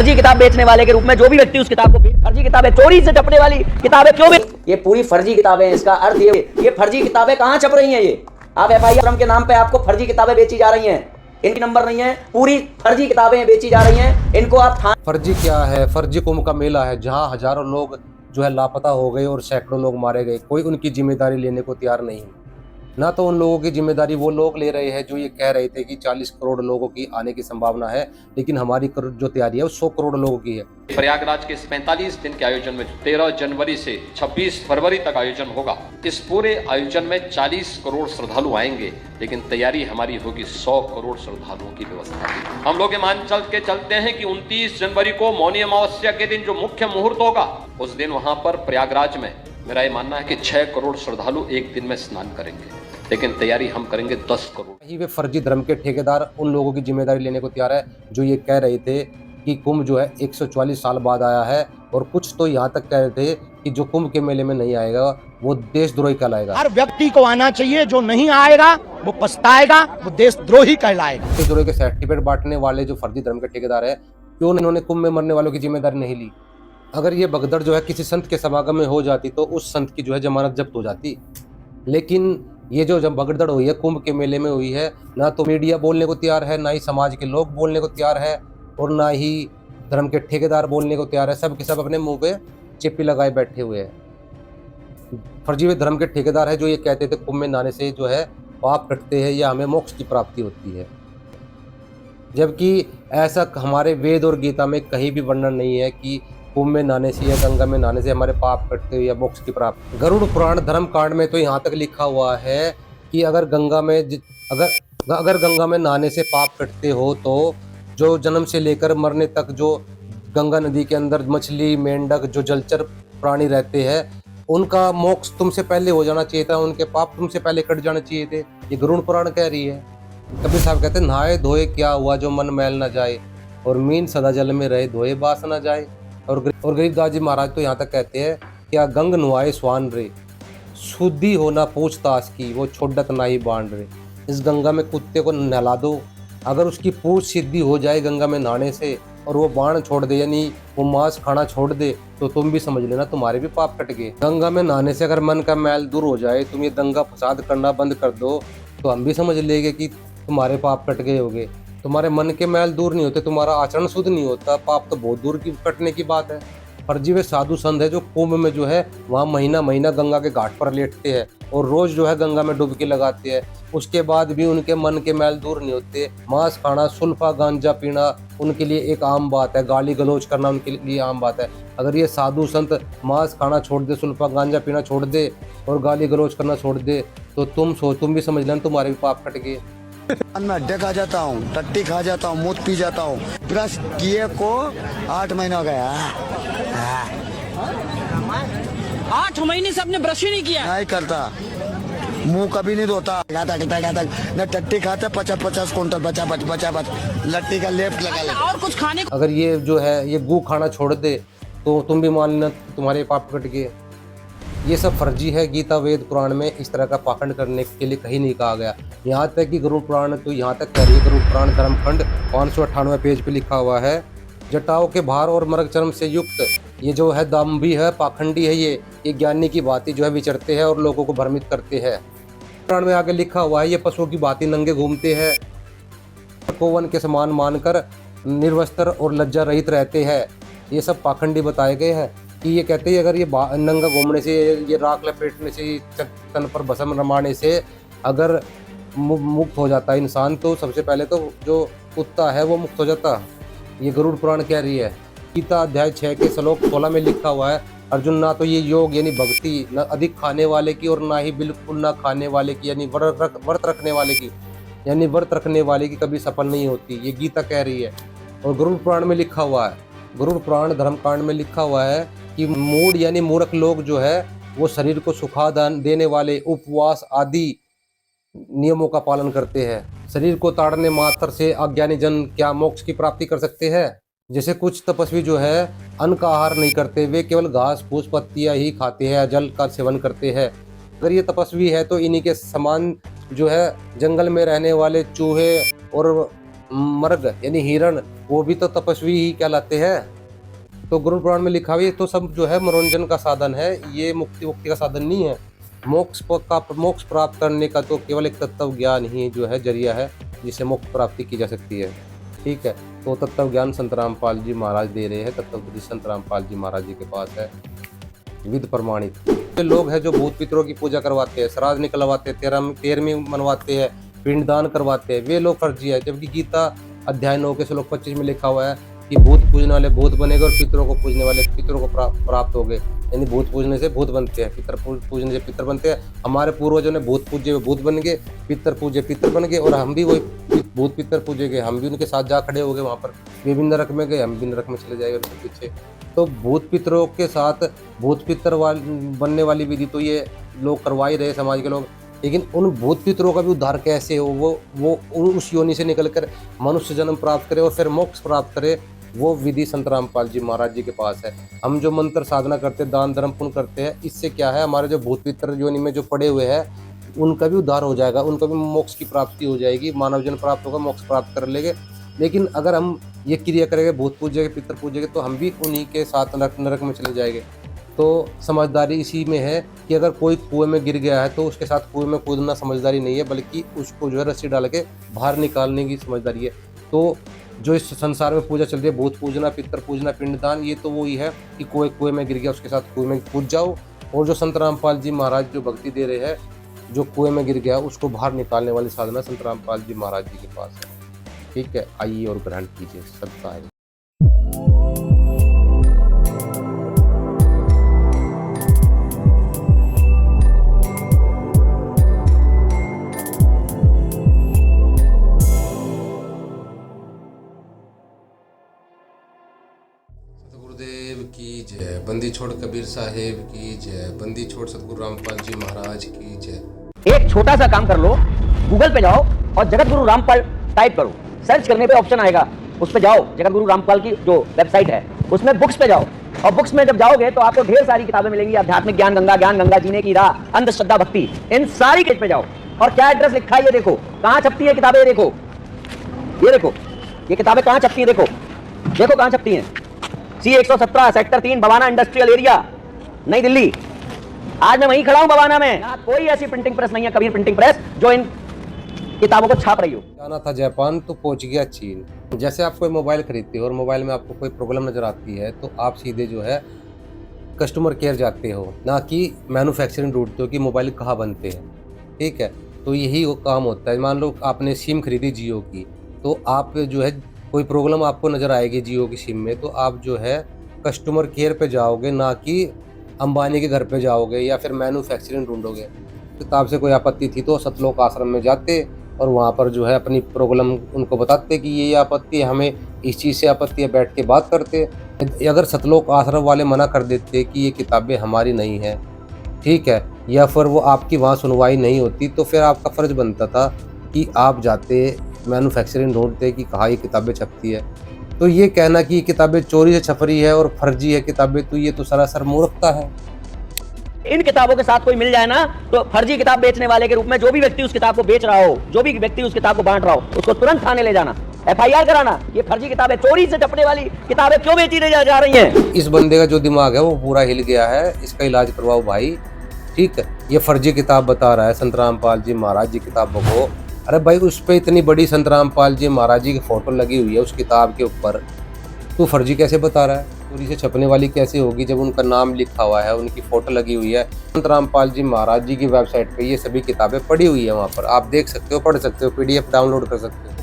फर्जी किताब बेचने वाले के रूप में जो भी व्यक्ति उस किताब को फर्जी किताबें, चोरी से छपने वाली किताबें क्यों ये पूरी फर्जी किताबें हैं। इसका अर्थ ये फर्जी किताबें कहाँ छप रही हैं? ये आप FIR के नाम पे आपको फर्जी किताबें बेची जा रही हैं, इनकी नंबर नहीं है, पूरी फर्जी किताबें बेची जा रही हैं। इनको आप फर्जी क्या है? फर्जी कुंभ का मेला है जहां हजारों लोग जो है लापता हो गए और सैकड़ों लोग मारे गए। कोई उनकी जिम्मेदारी लेने को तैयार नहीं। ना तो उन लोगों की जिम्मेदारी वो लोग ले रहे हैं जो ये कह रहे थे कि 40 करोड़ लोगों की आने की संभावना है, लेकिन हमारी जो तैयारी है वो 100 करोड़ लोगों की है। प्रयागराज के इस 45 दिन के आयोजन में 13 जनवरी से 26 फरवरी तक आयोजन होगा। इस पूरे आयोजन में 40 करोड़ श्रद्धालु आएंगे, लेकिन तैयारी हमारी होगी 100 करोड़ श्रद्धालुओं की व्यवस्था। हम लोग ये मान के चलते हैं कि 29 जनवरी को मौनी अमावस्या के दिन जो मुख्य मुहूर्त होगा, उस दिन वहां पर प्रयागराज में मेरा ये मानना है कि 6 करोड़ श्रद्धालु एक दिन में स्नान करेंगे, लेकिन तैयारी हम करेंगे 10 करोड़। वे फर्जी धर्म के ठेकेदार उन लोगों की जिम्मेदारी लेने को तैयार है जो ये कह रहे थे कि कुंभ जो है 144 साल बाद आया है, और कुछ तो यहाँ तक कह रहे थे कि जो कुंभ के मेले में नहीं आएगा वो देशद्रोही कहलाएगा। हर व्यक्ति को आना चाहिए, जो नहीं आएगा वो पछताएगा, वो देशद्रोही कहलाएगा। देशद्रोही के सर्टिफिकेट बांटने वाले जो फर्जी धर्म के ठेकेदार है, क्यों इन्होंने कुंभ में मरने वालों की जिम्मेदारी नहीं ली? अगर ये भगदड़ जो है किसी संत के समागम में हो जाती तो उस संत की जो है जमानत जब्त हो जाती, लेकिन ये जो जब भगदड़ हुई है कुंभ के मेले में हुई है, ना तो मीडिया बोलने को तैयार है, ना ही समाज के लोग बोलने को तैयार है, और ना ही धर्म के ठेकेदार बोलने को तैयार है। सब के सब अपने मुंह पे चिप्पी लगाए बैठे हुए हैं। फर्जी धर्म के ठेकेदार है जो ये कहते थे कुंभ में नहाने से जो है पाप कटते हैं या हमें मोक्ष की प्राप्ति होती है, जबकि ऐसा हमारे वेद और गीता में कहीं भी वर्णन नहीं है कि कुंभ में नहाने से या गंगा में नहाने से हमारे पाप कटते हैं या मोक्ष की प्राप्ति। गरुड़ पुराण धर्म कांड में तो यहाँ तक लिखा हुआ है कि अगर गंगा में नहाने से पाप कटते हो तो जो जन्म से लेकर मरने तक जो गंगा नदी के अंदर मछली, मेंढक, जो जलचर प्राणी रहते हैं, उनका मोक्ष तुमसे पहले हो जाना चाहिए था, उनके पाप तुमसे पहले कट जाने चाहिए थे। ये गरुड़ पुराण कह रही है। कबीर साहब कहते हैं, नहाए धोए क्या हुआ जो मन मैल न जाए, और मीन सदा जल में रहे धोए बास न जाए। और गरीबदास जी महाराज तो यहाँ तक कहते हैं, क्या गंग नुआए स्वान रे, शुद्धि होना पूछताछ की, वो छोड़त ना ही बांध रे। इस गंगा में कुत्ते को नहला दो, अगर उसकी पूछ सिद्धि हो जाए गंगा में नहाने से, और वो बाण छोड़ दे यानी वो मांस खाना छोड़ दे, तो तुम भी समझ लेना तुम्हारे भी पाप कट गए। गंगा में नहाने से अगर मन का मैल दूर हो जाए, तुम ये दंगा फसाद करना बंद कर दो, तो हम भी समझ लेंगे कि तुम्हारे पाप कट गए होंगे। तुम्हारे मन के मैल दूर नहीं होते, तुम्हारा आचरण शुद्ध नहीं होता, पाप तो बहुत दूर की कटने की बात है। फर्जी वे साधु संत है जो कुंभ में जो है वहाँ महीना महीना गंगा के घाट पर लेटते हैं और रोज जो है गंगा में डुबकी लगाते हैं, उसके बाद भी उनके मन के मैल दूर नहीं होते। मांस खाना, सुल्फा, गांजा पीना उनके लिए एक आम बात है, गाली गलौज करना उनके लिए आम बात है। अगर ये साधु संत मांस खाना छोड़ दे, सुल्फा गांजा पीना छोड़ दे और गाली गलौज करना छोड़ दे, तो तुम भी समझ लेना तुम्हारे भी पाप कट गए। मैं अड्डे खा जाता हूँ, टट्टी खा जाता हूँ, मूत पी जाता हूँ। ब्रश किए को 8 महीना हो गया। 8 महीने से आपने ब्रश ही नहीं किया? नहीं करता, मुंह कभी नहीं धोता। न टट्टी खाता 50-50 कुंटल बचा लट्टी का लेप लगा। और कुछ खाने को अगर ये जो है ये गू खाना छोड़ दे तो तुम भी मान लेना तुम्हारे पाप कट गए। ये सब फर्जी है। गीता, वेद, पुराण में इस तरह का पाखंड करने के लिए कहीं नहीं कहा गया। यहाँ तक कि गरुड़ पुराण तो यहाँ तक कह रही है, गरुड़ पुराण धर्मखंड 598 पेज पे लिखा हुआ है, जटाओं के भार और मृग चर्म से युक्त ये जो है दाम्भी है, पाखंडी है, ये ज्ञानी की भांति जो है विचरते हैं और लोगों को भ्रमित करते हैं। पुराण में आगे लिखा हुआ है, ये पशुओं की भांति नंगे घूमते हैं, कोवन के समान मानकर निर्वस्त्र और लज्जा रहित रहते हैं। ये सब पाखंडी बताए गए हैं कि ये कहते हैं अगर ये नंगा घूमने से, ये राख लपेटने से, तन पर भस्म रमाने से अगर मुक्त हो जाता है इंसान, तो सबसे पहले तो जो कुत्ता है वो मुक्त हो जाता। ये गरुड़ पुराण कह रही है। गीता अध्याय 6 के श्लोक 16 में लिखा हुआ है, अर्जुन ना तो ये योग यानी भक्ति न अधिक खाने वाले की और ना ही बिल्कुल ना खाने वाले की यानी व्रत रखने वाले की, यानी व्रत रखने वाले की कभी सफल नहीं होती। ये गीता कह रही है। और गरुड़ पुराण में लिखा हुआ है, गरुड़ पुराण धर्मकांड में लिखा हुआ है कि मूढ़ यानी मूर्ख लोग जो है वो शरीर को सुखा देने वाले उपवास आदि नियमों का पालन करते हैं। शरीर को ताड़ने मात्र से अज्ञानी जन क्या मोक्ष की प्राप्ति कर सकते हैं? जैसे कुछ तपस्वी जो है अन्न का आहार नहीं करते, वे केवल घास फूस पत्तियां ही खाते हैं, जल का सेवन करते हैं। अगर ये तपस्वी है तो इन्हीं के समान जो है जंगल में रहने वाले चूहे और मर्ग यानी हिरण, वो भी तो तपस्वी ही कहलाते हैं। तो गुरु पुराण में लिखा हुआ है तो सब जो है मनोरंजन का साधन है, ये मुक्ति का साधन नहीं है। मोक्ष प्राप्त करने का तो केवल एक तत्व ज्ञान ही जो है जरिया है जिससे मोक्ष प्राप्ति की जा सकती है। ठीक है, तो तत्व ज्ञान संत रामपाल जी महाराज दे रहे हैं, तत्व बुद्धि संत रामपाल जी महाराज जी के पास है, विद प्रमाणित। लोग हैं जो भूत पितरों की पूजा करवाते हैं, श्राद्ध निकलवाते हैं, 13वीं मनवाते हैं, पिंडदान करवाते हैं, वे लोग फर्जी है। जबकि गीता अध्याय 9 के श्लोक 25 में लिखा हुआ है कि भूत पूजने वाले भूत बनेंगे और पितरों को पूजने वाले पितरों को प्राप्त हो गए। यानी भूत पूजने से भूत बनते हैं, पितर पूजने से पितर बनते हैं। हमारे पूर्वजों ने भूत पूजे हुए भूत बन गए, पितर पूजे पितर बन गए, और हम भी वही भूत पितर पूजे गए, हम भी उनके साथ जा खड़े हो गए वहाँ पर। वे भी नरक में गए, हम भी नरक में चले जाएंगे उनके पीछे। तो भूत पितरों के साथ भूत पितर बनने वाली विधि तो ये लोग करवा ही रहे समाज के लोग, लेकिन उन भूत पितरों का भी उद्धार कैसे हो, वो उस योनि से निकलकर मनुष्य जन्म प्राप्त करे और फिर मोक्ष प्राप्त करे, वो विधि संत रामपाल जी महाराज जी के पास है। हम जो मंत्र साधना करते हैं, दान धर्म पुण्य करते हैं, इससे क्या है, हमारे जो भूत पितर योनि में जो पड़े हुए हैं उनका भी उद्धार हो जाएगा, उनको भी मोक्ष की प्राप्ति हो जाएगी, मानव जन्म प्राप्त होगा, मोक्ष प्राप्त कर लेंगे। लेकिन अगर हम ये क्रिया करेंगे, भूत पूजेंगे, पितर पूजेंगे, तो हम भी उन्हीं के साथ नरक में चले जाएंगे। तो समझदारी इसी में है कि अगर कोई कुएं में गिर गया है तो उसके साथ कुएं में कूदना समझदारी नहीं है, बल्कि उसको जो है रस्सी डाल के बाहर निकालने की समझदारी है। तो जो इस संसार में पूजा चल रही है, भूत पूजना, पितर पूजना, पिंडदान, ये तो वही है कि कोई कुएं में गिर गया उसके साथ कुएं में कूद जाओ। और जो संत रामपाल जी महाराज जो भक्ति दे रहे हैं, जो कुएं में गिर गया उसको बाहर निकालने वाली साधना संत रामपाल जी महाराज जी के पास है। ठीक है, आइए और ग्रहण कीजिए, सबका है। सतगुरुदेव की जय, बंदी छोड़ कबीर साहेब की जय, बंदी छोड़ सतगुरु रामपाल जी महाराज की जय। एक छोटा सा काम कर लो, गूगल पे जाओ और जगत गुरु रामपाल टाइप करो, सर्च करने पे ऑप्शन आएगा, उस पे जाओ, जगत गुरु रामपाल की जो वेबसाइट है उसमें बुक्स पे जाओ, और बुक्स में जब जाओगे तो आपको ढेर सारी किताबें मिलेंगी, आध्यात्मिक ज्ञान गंगा, जीने की राह, अंधश्रद्धा, भक्ति, इन सारी पेज पे जाओ। और क्या एड्रेस लिखा है ये देखो, कहाँ छपती है किताबें, ये देखो ये किताबें कहाँ छपती है, देखो कहाँ छपती है। C117 sector 3 Bawana industrial area, नई दिल्ली। आज मैं वहीं खड़ा हूं बवाना में। कोई ऐसी प्रिंटिंग प्रेस नहीं है, कबीर प्रिंटिंग प्रेस, जो इन किताबों को छाप रही हो। जाना था जापान तो पहुंच गया चीन। जैसे आप कोई मोबाइल खरीदते हो और मोबाइल में आपको कोई प्रॉब्लम नजर आती है तो आप सीधे जो है कस्टमर केयर जाते हो, ना कि मैन्युफैक्चरिंग ढूंढते हो कि मोबाइल कहाँ बनते हैं। ठीक है, तो यही वो काम होता है। मान लो आपने सिम खरीदी जियो की, तो आप जो है कोई प्रॉब्लम आपको नज़र आएगी जियो की सिम में, तो आप जो है कस्टमर केयर पे जाओगे, ना कि अंबानी के घर पे जाओगे या फिर मैन्युफैक्चरिंग ढूंढोगे। तो आपसे कोई आपत्ति थी तो सतलोक आश्रम में जाते और वहाँ पर जो है अपनी प्रॉब्लम उनको बताते कि ये आपत्ति है, हमें इस चीज़ से आपत्ति है, बैठ के बात करते। अगर सतलोक आश्रम वाले मना कर देते कि ये किताबें हमारी नहीं हैं, ठीक है, या फिर वो आपकी वहाँ सुनवाई नहीं होती, तो फिर आपका फ़र्ज़ बनता था कि आप जाते मैन्युफैक्चरिंग ढूंढते कि कहाँ ये किताबें छपती है। तो ये कहना कि ये किताबें चोरी से छप रही है और फर्जी है किताबें, तो ये तो सरासर मूर्खता है। इन किताबों के साथ कोई मिल जाए ना, तो फर्जी किताब बेचने वाले के रूप में जो भी व्यक्ति उस किताब को बेच रहा हो, जो भी व्यक्ति उस किताब को बांट रहा हो, उसको तुरंत थाने ले जाना, FIR कराना। ये फर्जी किताबें, चोरी से छपने वाली किताबें क्यों बेची जा रही हैं? इस बंदे का जो दिमाग है वो पूरा हिल गया है, इसका इलाज करवाओ भाई। ठीक है, ये फर्जी किताब बता रहा है संत रामपाल जी महाराज जी किताबों को। अरे भाई, उस पर इतनी बड़ी संत रामपाल जी महाराज जी की फोटो लगी हुई है उस किताब के ऊपर, तू फर्जी कैसे बता रहा है? चोरी से छपने वाली कैसे होगी जब उनका नाम लिखा हुआ है, उनकी फोटो लगी हुई है। संत रामपाल जी महाराज जी की वेबसाइट पे ये सभी किताबें पड़ी हुई है, वहाँ पर आप देख सकते हो, पढ़ सकते हो, PDF डाउनलोड कर सकते हो।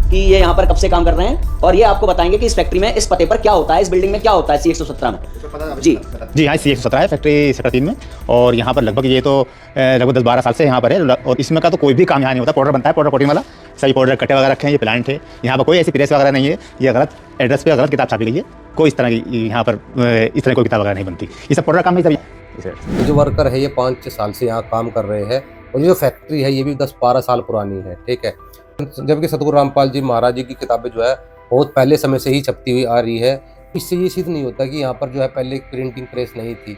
कि ये यहाँ पर कब से काम कर रहे हैं और ये आपको बताएंगे कि इस फैक्ट्री में, इस पते पर क्या होता है, इस बिल्डिंग में क्या होता है, C117 में। जी हाँ, C117 है फैक्ट्री सेक्टर 3 में, और यहाँ पर लगभग ये तो लगभग 10-12 साल से यहाँ पर है। और इसमें का तो कोई भी काम यहाँ नहीं होता। पाउडर बनता है, पाउडर कोटिंग वाला, सभी पाउडर कट्टे वगैरह रखे हैं, ये प्लांट है। यहाँ पर कोई ऐसी प्रेस वगैरह नहीं है, ये गलत एड्रेस पे गलत किताब छापी गई है। कोई इस तरह की यहाँ पर इस तरह कोई किताब वगैरह नहीं बनती। ये सब पाउडर काम नहीं। जो वर्कर है ये 5-6 साल से यहाँ काम कर रहे हैं, और ये जो फैक्ट्री है ये भी 10-12 साल पुरानी है। ठीक है, जबकि सतगुरु रामपाल जी महाराज जी की किताबें जो है बहुत पहले समय से ही छपती हुई आ रही है। इससे ये सिद्ध नहीं होता कि यहाँ पर जो है पहले प्रिंटिंग प्रेस नहीं थी।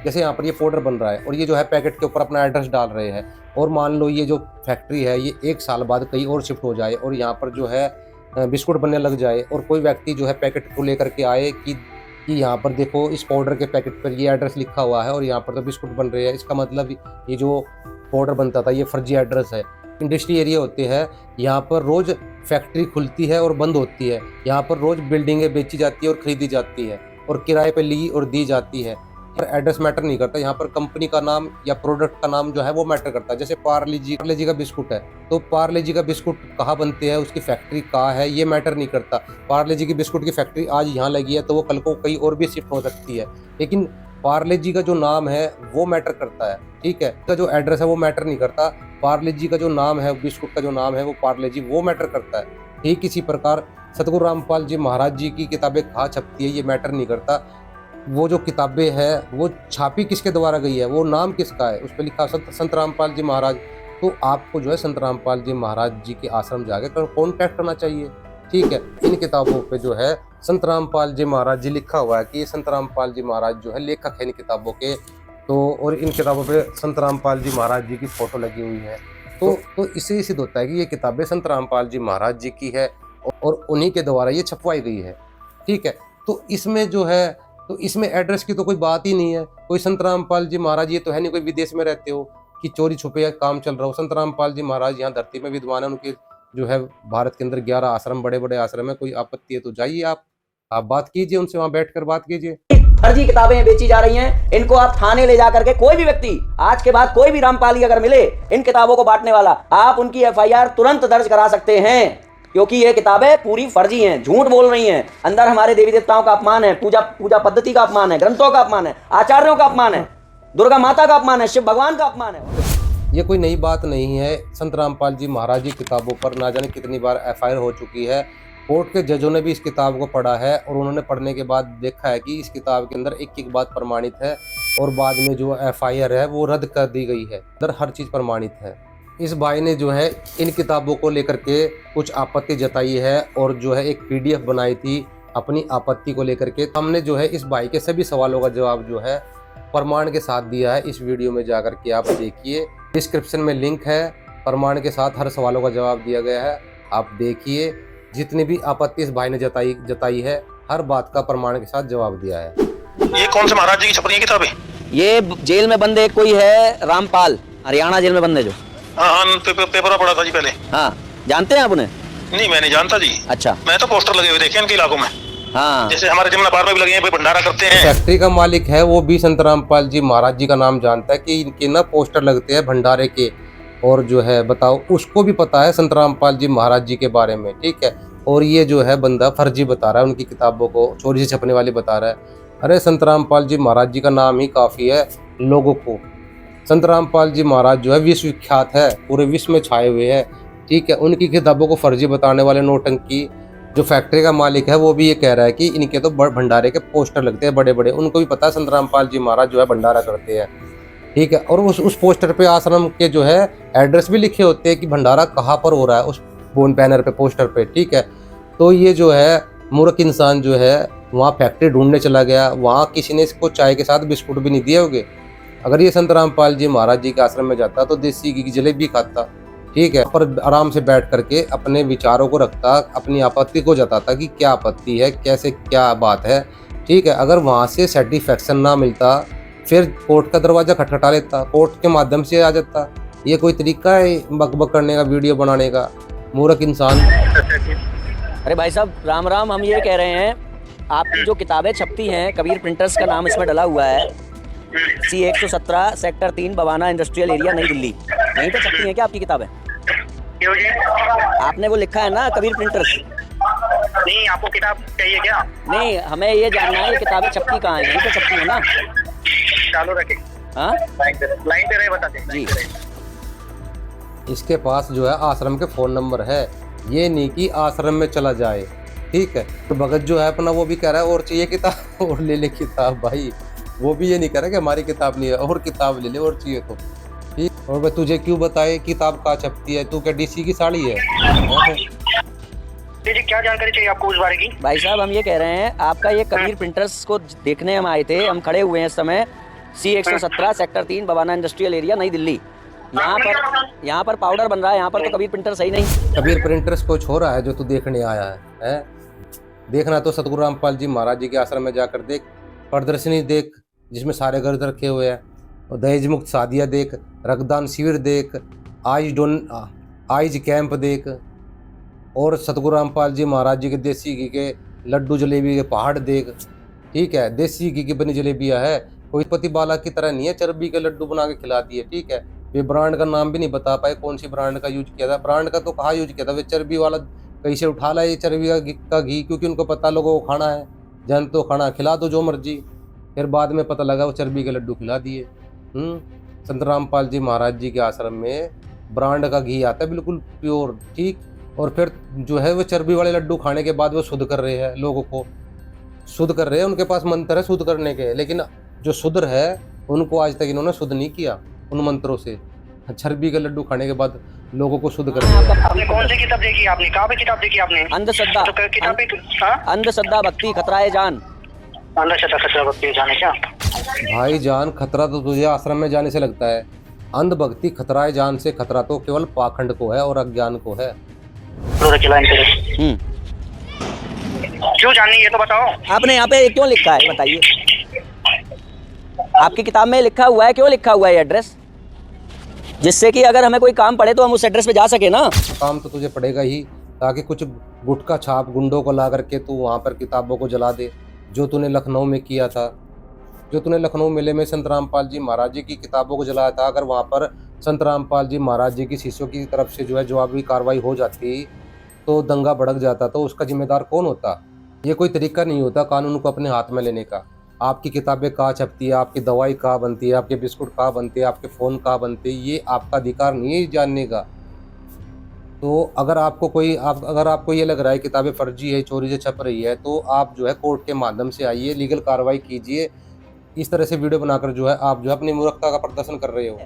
जैसे यहाँ पर ये पाउडर बन रहा है और ये जो है पैकेट के ऊपर अपना एड्रेस डाल रहे हैं, और मान लो ये जो फैक्ट्री है ये 1 साल बाद कहीं और शिफ्ट हो जाए और यहाँ पर जो है बिस्कुट बनने लग जाए और कोई व्यक्ति जो है पैकेट को लेकर के आए कि यहाँ पर देखो इस पाउडर के पैकेट पर ये एड्रेस लिखा हुआ है और यहाँ पर तो बिस्कुट बन रहे हैं, इसका मतलब ये जो पाउडर बनता था ये फर्जी एड्रेस है। इंडस्ट्री एरिया होते हैं, यहाँ पर रोज़ फैक्ट्री खुलती है और बंद होती है, यहाँ पर रोज़ बिल्डिंगें बेची जाती है और ख़रीदी जाती है और किराए पे ली और दी जाती है। पर एड्रेस मैटर नहीं करता, यहाँ पर कंपनी का नाम या प्रोडक्ट का नाम जो है वो मैटर करता है। जैसे पार्ले जी का बिस्कुट है तो पार्ले जी का बिस्कुट कहाँ बनते हैं, उसकी फैक्ट्री कहाँ है, ये मैटर नहीं करता। पार्ले जी की बिस्कुट की फैक्ट्री आज यहाँ लगी है तो वो कल को कहीं और भी शिफ्ट हो सकती है, लेकिन पार्ले जी का जो नाम है वो मैटर करता है। ठीक है, का जो एड्रेस है वो मैटर नहीं करता, पार्ले जी का जो नाम है, बिस्कुट का जो नाम है वो पार्ले जी वो मैटर करता है। ठीक इसी प्रकार सतगुरु रामपाल जी महाराज जी की किताबें कहाँ छपती है ये मैटर नहीं करता। वो जो किताबें हैं वो छापी किसके द्वारा गई है, वो नाम किसका है, उस पर लिखा संत रामपाल जी महाराज। तो आपको जो है संत रामपाल जी महाराज जी के आश्रम जाकर कॉन्टैक्ट करना चाहिए। ठीक है, इन किताबों पे जो है संत रामपाल जी महाराज जी लिखा हुआ है कि संत रामपाल जी महाराज जो है लेखक है इन किताबों के, तो और इन किताबों पे संत रामपाल जी महाराज जी की फोटो लगी हुई है। तो इससे ही सिद्ध होता है कि ये किताबें संत रामपाल जी महाराज जी की है और उन्हीं के द्वारा ये छपवाई गई है। ठीक है, तो इसमें जो है तो इसमें एड्रेस की तो कोई बात ही नहीं है। कोई संत रामपाल जी महाराज ये तो है नहीं कोई विदेश में रहते हो कि चोरी छुपे काम चल रहा हो। संत रामपाल जी महाराज यहाँ धरती में विद्वान है, उनके जो है भारत के अंदर 11 आश्रम, बड़े बड़े आश्रम है। कोई आपत्ति है तो जाइए आप बात कीजिए उनसे, वहाँ बैठकर बात कीजिए। फर्जी किताबें बेची जा रही हैं, इनको आप थाने ले जाकर के कोई भी व्यक्ति आज के बाद कोई भी रामपाली अगर मिले इन किताबों को बांटने वाला, आप उनकी FIR तुरंत दर्ज करा सकते हैं, क्योंकि ये किताबें पूरी फर्जी हैं, झूठ बोल रही हैं। अंदर हमारे देवी देवताओं का अपमान है, पूजा पद्धति का अपमान है, ग्रंथों का अपमान है, आचार्यों का अपमान है, दुर्गा माता का अपमान है, शिव भगवान का अपमान है। ये कोई नई बात नहीं है। संत रामपाल जी महाराज जी किताबों पर ना जाने कितनी बार FIR हो चुकी है। कोर्ट के जजों ने भी इस किताब को पढ़ा है और उन्होंने पढ़ने के बाद देखा है कि इस किताब के अंदर एक एक बात प्रमाणित है और बाद में जो FIR है वो रद्द कर दी गई है। अंदर हर चीज़ प्रमाणित है। इस भाई ने जो है इन किताबों को लेकर के कुछ आपत्ति जताई है और जो है एक PDF बनाई थी अपनी आपत्ति को लेकर के। हमने जो है इस भाई के सभी सवालों का जवाब जो है प्रमाण के साथ दिया है। इस वीडियो में जाकर के आप देखिए, डिस्क्रिप्शन में लिंक है, प्रमाण के साथ हर सवालों का जवाब दिया गया है। आप देखिए, जितनी भी आपत्ति इस भाई ने जताई है हर बात का प्रमाण के साथ जवाब दिया है। ये कौन से महाराज जी की छप रही है किताबें? ये जेल में बंद एक कोई है रामपाल, हरियाणा जेल में बंद है जो। हाँ, पेपर पढ़ा था जी पहले। हाँ, जानते हैं आप उन्हें? नहीं, मैं नहीं जानता जी। अच्छा, मैं तो पोस्टर लगे हुए देखे इनके इलाकों में। हाँ, जैसे हमारे जमुना पार में भी लगे हैं, भंडारा करते हैं। फैक्ट्री का मालिक है वो भी संत रामपाल जी महाराज जी का नाम जानता है कि इनके ना पोस्टर लगते हैं भंडारे के, और जो है बताओ उसको भी पता है संत रामपाल जी महाराज जी के बारे में। ठीक है, और ये जो है बंदा फर्जी बता रहा है, उनकी किताबों को चोरी से छपने वाली बता रहा है। अरे संत रामपाल जी महाराज जी का नाम ही काफ़ी है लोगों को। संत रामपाल जी महाराज जो है विश्वविख्यात है, पूरे विश्व में छाए हुए हैं। ठीक है, उनकी किताबों को फर्जी बताने वाले नौटंकी जो फैक्ट्री का मालिक है वो भी ये कह रहा है कि इनके तो भंडारे के पोस्टर लगते हैं बड़े बड़े। उनको भी पता है संत रामपाल जी महाराज जो है भंडारा करते हैं। ठीक है, और उस पोस्टर पे आश्रम के जो है एड्रेस भी लिखे होते हैं कि भंडारा कहाँ पर हो रहा है, उस बोन बैनर पे, पोस्टर पे। ठीक है, तो ये जो है मूर्ख इंसान जो है वहाँ फैक्ट्री ढूंढने चला गया, वहाँ किसी ने इसको चाय के साथ बिस्कुट भी नहीं दिए होंगे। अगर ये संत रामपाल जी महाराज जी के आश्रम में जाता तो देसी घी की जलेबी खाता। ठीक है, पर आराम से बैठ करके अपने विचारों को रखता, अपनी आपत्ति को जताता कि क्या आपत्ति है, कैसे क्या बात है। ठीक है, अगर वहाँ से सेटिस्फैक्शन ना मिलता फिर कोर्ट का दरवाज़ा खटखटा लेता, कोर्ट के माध्यम से आ जाता। ये कोई तरीका है बकबक करने का, वीडियो बनाने का? मूर्ख इंसान। अरे भाई साहब राम राम, हम ये कह रहे हैं आपकी जो किताबें छपती हैं, कबीर प्रिंटर्स का नाम इसमें डला हुआ है, C117 sector 3 Bawana industrial area नई दिल्ली, यहीं पे छपती हैं क्या आपकी किताबें? आपने वो लिखा है ना कबीर प्रिंटर्स? नहीं, आपको किताब चाहिए क्या? नहीं, हमें ये जानना है ये किताबें छपती कहाँ हैं, यहीं पे छपती है ना? चालू रखें। हाँ, लाइन पे रहे, बताते जी। इसके पास जो है आश्रम के फ़ोन नंबर है, ये नहीं कि आश्रम में चला जाए। ठीक है, तो भगत जो है अपना वो भी कह रहा है और चाहिए किताब और ले ले किताब। भाई वो भी ये नहीं कह रहा कि हमारी किताब नहीं है, और किताब ले ले और चाहिए तो। ठीक, और मैं तुझे क्यों बताए किताब कहाँ छपती है? तू क्या DC की साड़ी है? जी, क्या जानकारी चाहिए आपको उस बारे की? भाई साहब हम ये कह रहे हैं आपका ये कबीर प्रिंटर्स को देखने हम आए थे, हम खड़े हुए हैं इस समय C117 sector 3 Bawana industrial area नई दिल्ली। यहाँ पर पाउडर बन रहा है, यहाँ पर तो कबीर प्रिंटर सही नहीं। कबीर प्रिंटर्स कुछ हो रहा है जो तू देखने आया है? देखना तो सतगुरु रामपाल जी महाराज जी के आश्रम में जाकर देख, प्रदर्शनी देख जिसमें सारे गर्द रखे हुए हैं, और दहेज मुक्त शादियाँ देख, रक्तदान शिविर देख, आइज कैंप देख, और सतगुरु रामपाल जी महाराज जी के देसी घी के लड्डू जलेबी के पहाड़ देख। ठीक है, देसी घी की बनी जलेबियाँ है, कोई पति बाला की तरह नहीं है चर्बी के लड्डू बना के खिलाती है। ठीक है, वे ब्रांड का नाम भी नहीं बता पाए कौन सी ब्रांड का यूज किया था, ब्रांड का तो कहाँ यूज किया था, वे चर्बी वाला कहीं से उठा ला ये चर्बी का घी, क्योंकि उनको पता लोगों को खाना है, जन तो खाना खिला दो जो मर्जी। फिर बाद में पता लगा वो चर्बी के लड्डू खिला दिए। संत रामपाल जी महाराज जी के आश्रम में ब्रांड का घी आता है बिल्कुल प्योर। ठीक, और फिर जो है वो चर्बी वाले लड्डू खाने के बाद वो शुद्ध कर रहे हैं, लोगों को शुद्ध कर रहे हैं, उनके पास मंत्र है शुद्ध करने के, लेकिन जो शुद्ध है उनको आज तक इन्होंने शुद्ध नहीं किया उन मंत्रों से। चर्बी के लड्डू खाने के बाद लोगों को शुद्ध कर दिया। आपने कौन सी किताब देखी? आपने कहाँ पे किताब देखी आपने? अंधश्रद्धा, तो किताबें, हाँ? अंधश्रद्धा भक्ति खतराए जान। अंधश्रद्धा खतरा भक्ति जाने क्या? भाई जान, खतरा तो तुझे आश्रम में जाने से लगता है, अंध भक्ति खतराए जान से खतरा तो केवल पाखंड को है और अज्ञान को है। क्यों जाननी ये तो बताओ। आपने यहाँ पे क्यों लिखा है बताइए, आपकी किताब में लिखा हुआ है, क्यों लिखा हुआ है एड्रेस, जिससे कि अगर हमें कोई काम पड़े तो हम उस एड्रेस पे जा सके ना। काम तो तुझे पड़ेगा ही, ताकि कुछ गुटखा छाप गुंडों को ला करके तू वहाँ पर किताबों को जला दे, जो तूने लखनऊ में किया था, जो तूने लखनऊ मेले में संत रामपाल जी महाराज जी की किताबों को जलाया था। अगर वहाँ पर संत रामपाल जी महाराज जी की शिष्यों की तरफ से जो है जवाबी कार्रवाई हो जाती तो दंगा भड़क जाता, तो उसका जिम्मेदार कौन होता? ये कोई तरीका नहीं होता कानून को अपने हाथ में लेने का। आपकी किताबें कहाँ छपती है, आपकी दवाई कहाँ बनती है, आपके बिस्कुट कहाँ बनते हैं, आपके फ़ोन कहाँ बनते हैं, ये आपका अधिकार नहीं है जानने का। तो अगर आपको ये लग रहा है किताबें फर्जी है, चोरी से छप रही है, तो आप जो है कोर्ट के माध्यम से आइए, लीगल कार्रवाई कीजिए। इस तरह से वीडियो बनाकर जो है आप जो है अपनी मूर्खता का प्रदर्शन कर रहे हो।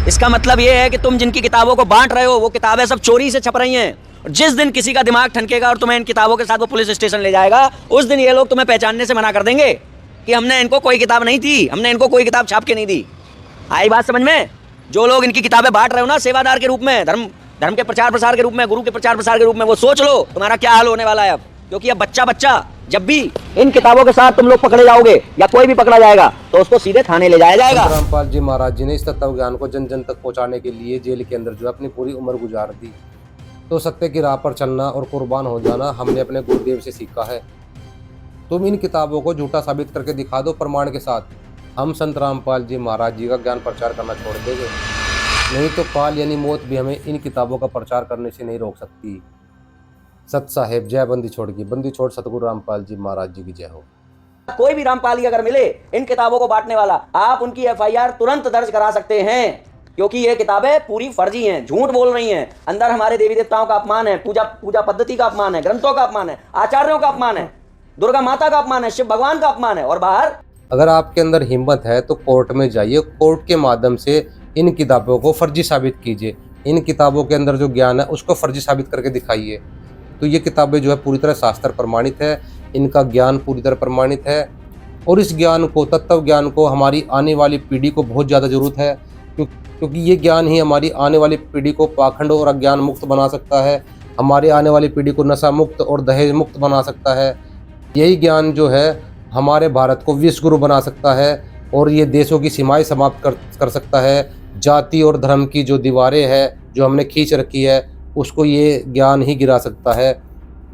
इसका मतलब ये है कि तुम जिनकी किताबों को बांट रहे हो वो किताबें सब चोरी से छप रही हैं, और जिस दिन किसी का दिमाग ठनकेगा और तुम्हें इन किताबों के साथ वो पुलिस स्टेशन ले जाएगा, उस दिन ये लोग तुम्हें पहचानने से मना कर देंगे कि हमने इनको कोई किताब नहीं दी, हमने इनको कोई किताब छाप के नहीं दी। आई बात समझ में? जो लोग इनकी किताबें बांट रहे हो ना सेवादार के रूप में, धर्म के प्रचार प्रसार के रूप में, गुरु के प्रचार प्रसार के रूप में, वो सोच लो तुम्हारा क्या हाल होने वाला है अब। क्योंकि अब बच्चा जब भी इन किताबों के साथ तुम लोग पकड़े जाओगे या कोई भी पकड़ा जाएगा तो उसको सीधे थाने ले जाया जाएगा। रामपाल जी महाराज जी ने इस तत्व ज्ञान को जन जन तक पहुंचाने के लिए जेल के अंदर जो है अपनी पूरी उम्र गुजार दी। तो सत्य की राह पर चलना और कुर्बान हो जाना हमने अपने गुरुदेव से सीखा है। तुम इन किताबों को झूठा साबित करके दिखा दो प्रमाण के साथ, हम संत रामपाल जी महाराज जी का ज्ञान प्रचार करना छोड़ देंगे। नहीं तो काल यानी मौत भी हमें इन किताबों का प्रचार करने से नहीं रोक सकती। सत साहेब जय। बंदी छोड़ की बंदी छोड़ सतगुरु रामपाल जी महाराज जी की जय हो। कोई भी रामपाली अगर मिले इन किताबों को बांटने वाला, आप उनकी FIR तुरंत दर्ज करा सकते हैं, क्योंकि ये किताबें पूरी फर्जी हैं, झूठ बोल रही हैं। अंदर हमारे देवी देवताओं का अपमान है, पूजा पद्धति का अपमान है, ग्रंथों का अपमान है, आचार्यों का अपमान है, दुर्गा माता का अपमान है, शिव भगवान का अपमान है। और बाहर अगर आपके अंदर हिम्मत है तो कोर्ट में जाइए, कोर्ट के माध्यम से इन किताबों को फर्जी साबित कीजिए। इन किताबों के अंदर जो ज्ञान है उसको फर्जी साबित करके दिखाइए। तो ये किताबें जो है पूरी तरह शास्त्र प्रमाणित है, इनका ज्ञान पूरी तरह प्रमाणित है, और इस ज्ञान को, तत्व ज्ञान को हमारी आने वाली पीढ़ी को बहुत ज़्यादा ज़रूरत है, क्योंकि ये ज्ञान ही हमारी आने वाली पीढ़ी को पाखंड और अज्ञान मुक्त बना सकता है, हमारे आने वाली पीढ़ी को नशा मुक्त और दहेज मुक्त बना सकता है। यही ज्ञान जो है हमारे भारत को विश्व गुरु बना सकता है, और ये देशों की सीमाएं समाप्त कर सकता है। जाति और धर्म की जो दीवारें हैं जो हमने खींच रखी है उसको ये ज्ञान ही गिरा सकता है।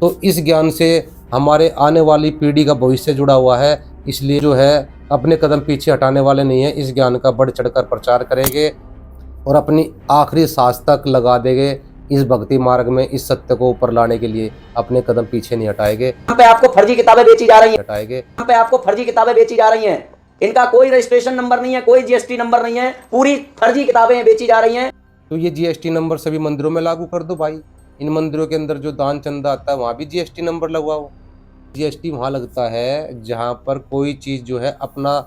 तो इस ज्ञान से हमारे आने वाली पीढ़ी का भविष्य जुड़ा हुआ है, इसलिए जो है अपने कदम पीछे हटाने वाले नहीं है, इस ज्ञान का बढ़ चढ़कर प्रचार करेंगे और अपनी आखिरी सांस तक लगा देंगे इस भक्ति मार्ग में। इस सत्य को ऊपर लाने के लिए अपने कदम पीछे नहीं हटाएंगे। यहाँ पे आपको फर्जी किताबें बेची जा रही हैं, हटाएंगे। यहाँ पे आपको फर्जी किताबें बेची जा रही हैं, इनका कोई रजिस्ट्रेशन नंबर नहीं है, कोई GST नंबर नहीं है, पूरी फर्जी किताबें बेची जा रही हैं। तो ये GST नंबर सभी मंदिरों में लागू कर दो भाई। इन मंदिरों के अंदर जो दान चंदा आता है वहाँ भी GST नंबर लगवाओ। GST वहाँ लगता है जहाँ पर कोई चीज़ जो है अपना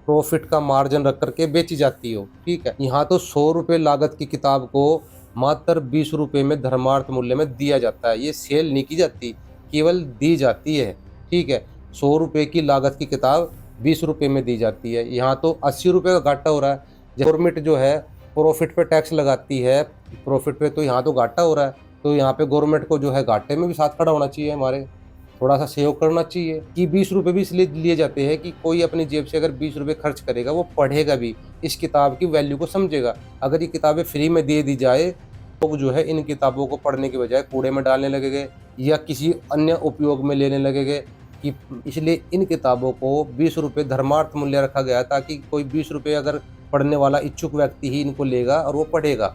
प्रॉफिट का मार्जिन रख करके बेची जाती हो। ठीक है, यहाँ तो 100 रुपये लागत की किताब को मात्र 20 रुपये में धर्मार्थ मूल्य में दिया जाता है। ये सेल नहीं की जाती, केवल दी जाती है। ठीक है, 100 रुपये की लागत की किताब 20 रुपये में दी जाती है। यहाँ तो 80 रुपये का घाटा हो रहा है। गवर्नमेंट जो है प्रॉफिट पे टैक्स लगाती है, प्रॉफिट पे, तो यहाँ तो घाटा हो रहा है। तो यहाँ पे गवर्नमेंट को जो है घाटे में भी साथ खड़ा होना चाहिए, हमारे थोड़ा सा सहयोग करना चाहिए। कि 20 रुपये भी इसलिए लिए जाते हैं कि कोई अपनी जेब से अगर 20 रुपये खर्च करेगा वो पढ़ेगा भी, इस किताब की वैल्यू को समझेगा। अगर ये किताबें फ्री में दे दी जाए तो जो है इन किताबों को पढ़ने के बजाय कूड़े में डालने लगेंगे या किसी अन्य उपयोग में लेने लगेंगे। कि इसलिए इन किताबों को 20 रुपये धर्मार्थ मूल्य रखा गया ताकि कोई 20 रुपये अगर पढ़ने वाला इच्छुक व्यक्ति ही इनको लेगा और वो पढ़ेगा।